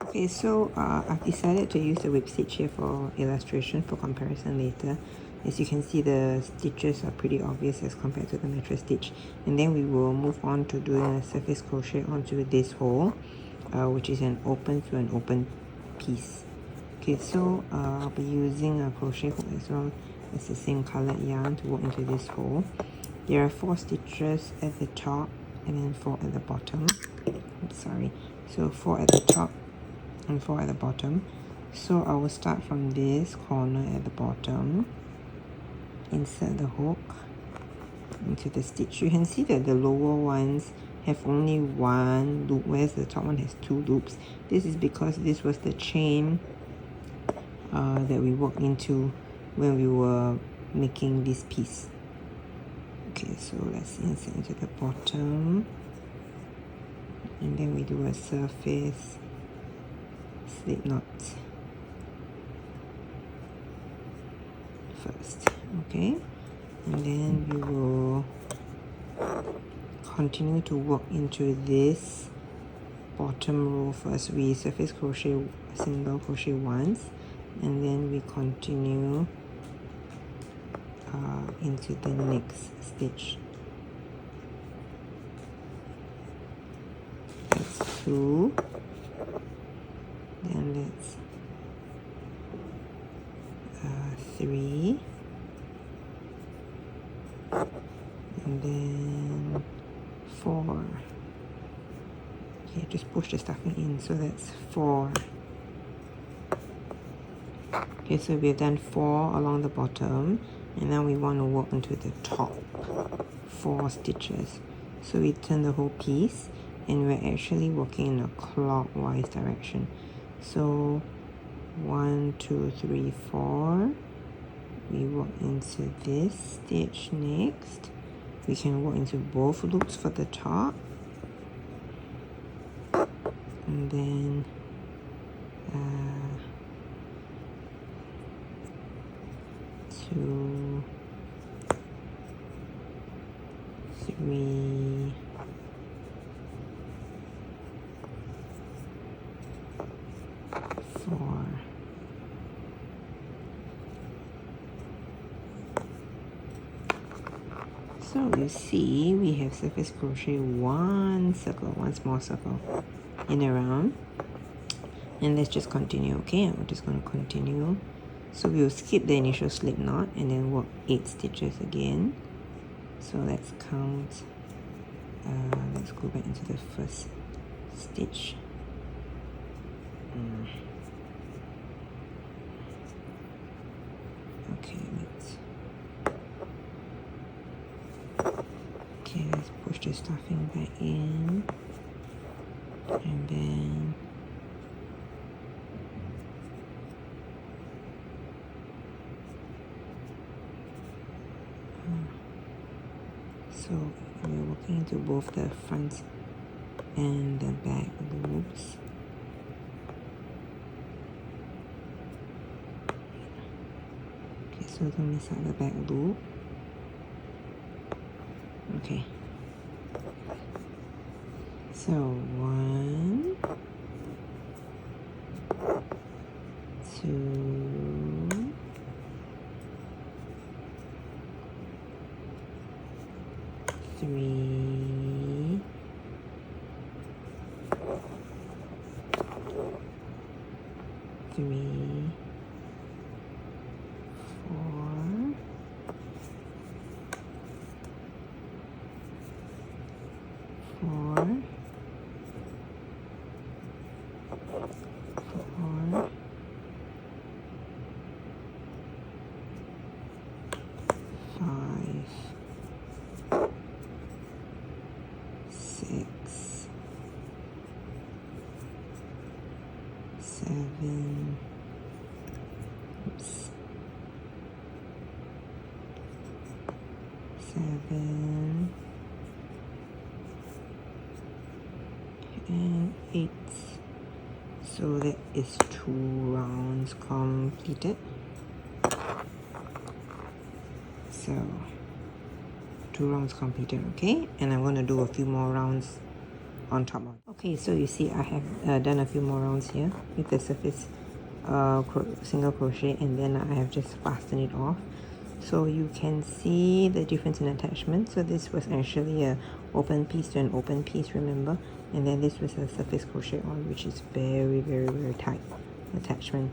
Okay, so I've decided to use the Whipstitch here for illustration for comparison later. As you can see, the stitches are pretty obvious as compared to the mattress stitch. And then we will move on to doing a surface crochet onto this hole, which is an open to an open piece. Okay, so I'll be using a crochet hook as well as the same colored yarn to work into this hole. There are 4 stitches at the top and then 4 at the bottom. Sorry, so 4 at the top and 4 at the bottom. So I will start from this corner at the bottom, insert the hook into the stitch. You can see that the lower ones have only 1 loop, whereas the top one has 2 loops. This is because this was the chain that we worked into when we were making this piece. Okay, so let's insert into the bottom, and then we do a surface slip knot first. Okay, and then we will continue to work into this bottom row first. We surface crochet, single crochet once, and then we continue into the next stitch. That's 2. Then let's 3, and then 4. Okay, just push the stuffing in, so that's 4. Okay, so we've done 4 along the bottom, and now we want to work into the top 4 stitches. So we turn the whole piece, and we're actually working in a clockwise direction. So 1, 2, 3, 4. We work into this stitch next. We can work into both loops for the top, and then 2, 3, 4. So you see, we have surface crochet 1 circle, 1 small circle in a round, and let's just continue. Okay, we're just going to continue. So we'll skip the initial slip knot and then work 8 stitches again. So let's count. Let's go back into the first stitch. Okay, let's push the stuffing back in, and then so we're working into both the front and the back loops. Okay, so don't miss out the back loop. Okay, so 1, 2, 3, 4, 4, 5, 6, 7, 7, and 8. So that is 2 rounds completed. So 2 rounds completed. Okay, and I'm going to do a few more rounds on top of. Okay, so you see I have done a few more rounds here with the surface single crochet, and then I have just fastened it off. So you can see the difference in attachment. So this was actually a open piece to an open piece, remember, and then this was a surface crochet on, which is very tight attachment.